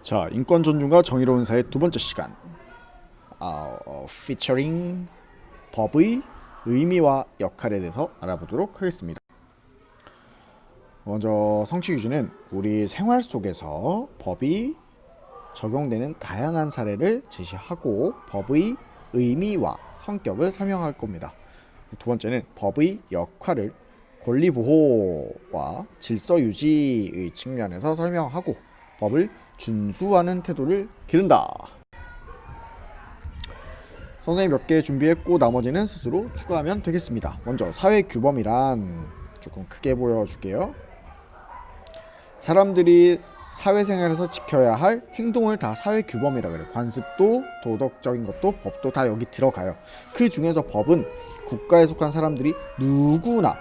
자, 인권 존중과 정의로운 사회 두 번째 시간. 피처링 법의 의미와 역할에 대해서 알아보도록 하겠습니다. 먼저 성취 규칙은 우리 생활 속에서 법이 적용되는 다양한 사례를 제시하고 법의 의미와 성격을 설명할 겁니다. 두 번째는 법의 역할을 권리 보호와 질서 유지의 측면에서 설명하고 법을 준수하는 태도를 기른다. 선생님이 몇 개 준비했고 나머지는 스스로 추가하면 되겠습니다. 먼저 사회 규범이란 조금 크게 보여줄게요. 사람들이 사회생활에서 지켜야 할 행동을 다 사회 규범이라 그래요. 관습도 도덕적인 것도 법도 다 여기 들어가요. 그 중에서 법은 국가에 속한 사람들이 누구나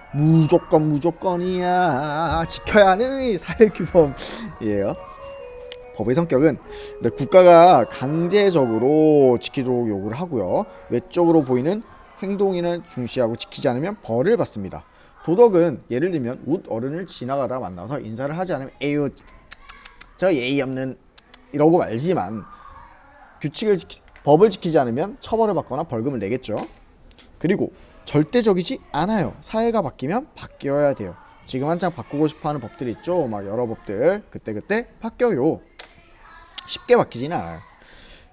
무조건이야 지켜야 하는 사회 규범이에요. 법의 성격은 국가가 강제적으로 지키도록 요구를 하고요. 외적으로 보이는 행동이나 중시하고 지키지 않으면 벌을 받습니다. 도덕은 예를 들면 웃 어른을 지나가다 만나서 인사를 하지 않으면 에휴 저 예의 없는 이러고 말지만 법을 지키지 않으면 처벌을 받거나 벌금을 내겠죠. 그리고 절대적이지 않아요. 사회가 바뀌면 바뀌어야 돼요. 지금 한창 바꾸고 싶어하는 법들이 있죠. 막 여러 법들 그때 바뀌어요. 쉽게 바뀌지는 않아요.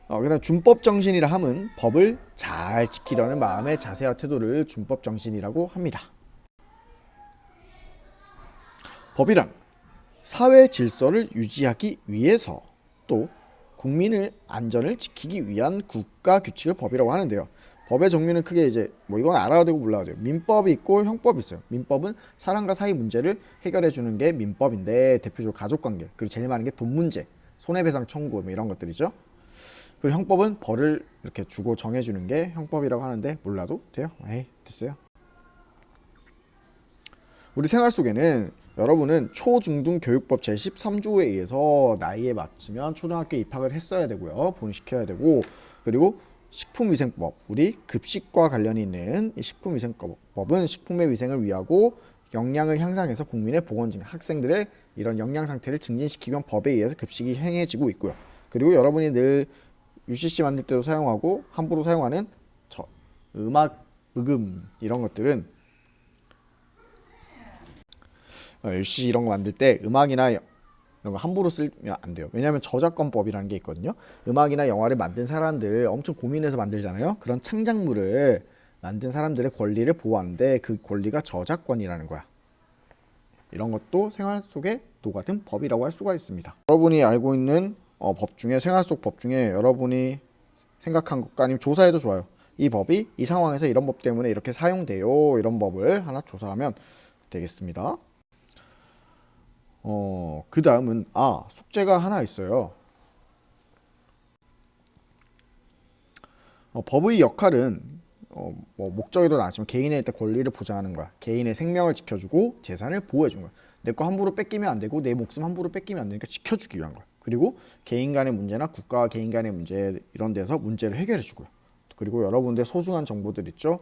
그다음 준법 정신이라 함은 법을 잘 지키려는 마음의 자세와 태도를 준법 정신이라고 합니다. 법이란 사회 질서를 유지하기 위해서 또 국민의 안전을 지키기 위한 국가 규칙을 법이라고 하는데요. 법의 종류는 크게 이제 이건 알아야 되고 몰라야 돼요. 민법이 있고 형법이 있어요. 민법은 사람과 사이 문제를 해결해 주는 게 민법인데 대표적으로 가족관계 그리고 제일 많은 게 돈 문제, 손해배상 청구 이런 것들이죠. 그리고 형법은 벌을 이렇게 주고 정해주는 게 형법이라고 하는데 몰라도 돼요. 됐어요. 우리 생활 속에는 여러분은 초중등 교육법 제13조에 의해서 나이에 맞추면 초등학교에 입학을 했어야 되고요. 본시켜야 되고 그리고 식품위생법, 우리 급식과 관련이 있는 이 식품위생법은 식품의 위생을 위하고 영양을 향상해서 국민의 보건 증진, 학생들의 이런 영양 상태를 증진시키기 위한 법에 의해서 급식이 행해지고 있고요. 그리고 여러분이 늘 UCC 만들 때도 사용하고 함부로 사용하는 음악, 음금 이런 것들은 UCC 이런 거 만들 때 음악이나 이런 거 함부로 쓰면 안 돼요. 왜냐하면 저작권법이라는 게 있거든요. 음악이나 영화를 만든 사람들 엄청 고민해서 만들잖아요. 그런 창작물을 만든 사람들의 권리를 보호하는데 그 권리가 저작권이라는 거야. 이런 것도 생활 속에 녹아든 법이라고 할 수가 있습니다. 여러분이 알고 있는 법 중에 생활 속 법 중에 여러분이 생각한 것과 아니면 조사해도 좋아요. 이 법이 이 상황에서 이런 법 때문에 이렇게 사용돼요. 이런 법을 하나 조사하면 되겠습니다. 그 다음은 숙제가 하나 있어요. 법의 역할은 목적에도 나왔지만 개인의 일단 권리를 보장하는 거야. 개인의 생명을 지켜주고 재산을 보호해주는 거야. 내 거 함부로 뺏기면 안 되고 내 목숨 함부로 뺏기면 안 되니까 지켜주기 위한 거야. 그리고 개인 간의 문제나 국가와 개인 간의 문제 이런 데서 문제를 해결해주고요. 그리고 여러분들의 소중한 정보들 있죠.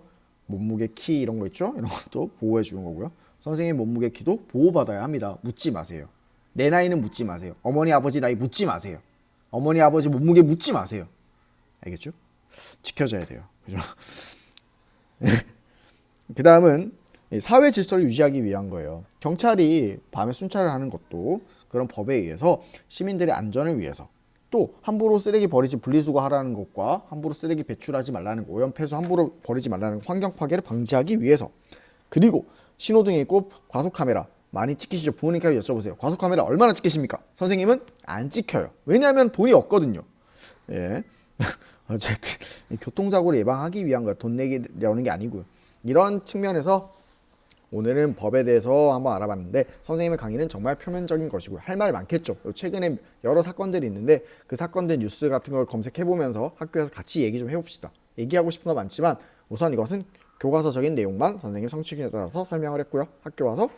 몸무게, 키 이런 거 있죠. 이런 것도 보호해주는 거고요. 선생님 몸무게, 키도 보호받아야 합니다. 묻지 마세요. 내 나이는 묻지 마세요. 어머니, 아버지 나이 묻지 마세요. 어머니, 아버지 몸무게 묻지 마세요. 알겠죠? 지켜져야 돼요. 그죠? 그 다음은 사회 질서를 유지하기 위한 거예요. 경찰이 밤에 순찰을 하는 것도 그런 법에 의해서 시민들의 안전을 위해서 또 함부로 쓰레기 버리지 분리수거하라는 것과 함부로 쓰레기 배출하지 말라는 거, 오염 폐수 함부로 버리지 말라는 환경 파괴를 방지하기 위해서 그리고 신호등이 있고 과속카메라 많이 찍히시죠? 부모님께 여쭤보세요. 과속카메라 얼마나 찍히십니까? 선생님은 안 찍혀요. 왜냐하면 돈이 없거든요. 예. 어쨌든 교통사고를 예방하기 위한 거야. 돈 내려는 게 아니고요. 이런 측면에서 오늘은 법에 대해서 한번 알아봤는데 선생님의 강의는 정말 표면적인 것이고요. 할 말 많겠죠. 최근에 여러 사건들이 있는데 그 사건들 뉴스 같은 걸 검색해보면서 학교에서 같이 얘기 좀 해봅시다. 얘기하고 싶은 거 많지만 우선 이것은 교과서적인 내용만 선생님 성취에 따라서 설명을 했고요. 학교 와서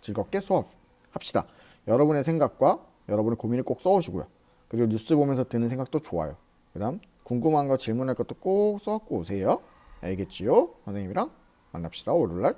즐겁게 수업합시다. 여러분의 생각과 여러분의 고민을 꼭 써오시고요. 그리고 뉴스 보면서 드는 생각도 좋아요. 그 다음 궁금한 거 질문할 것도 꼭 써갖고 오세요. 알겠지요? 선생님이랑 만납시다. 월요일날.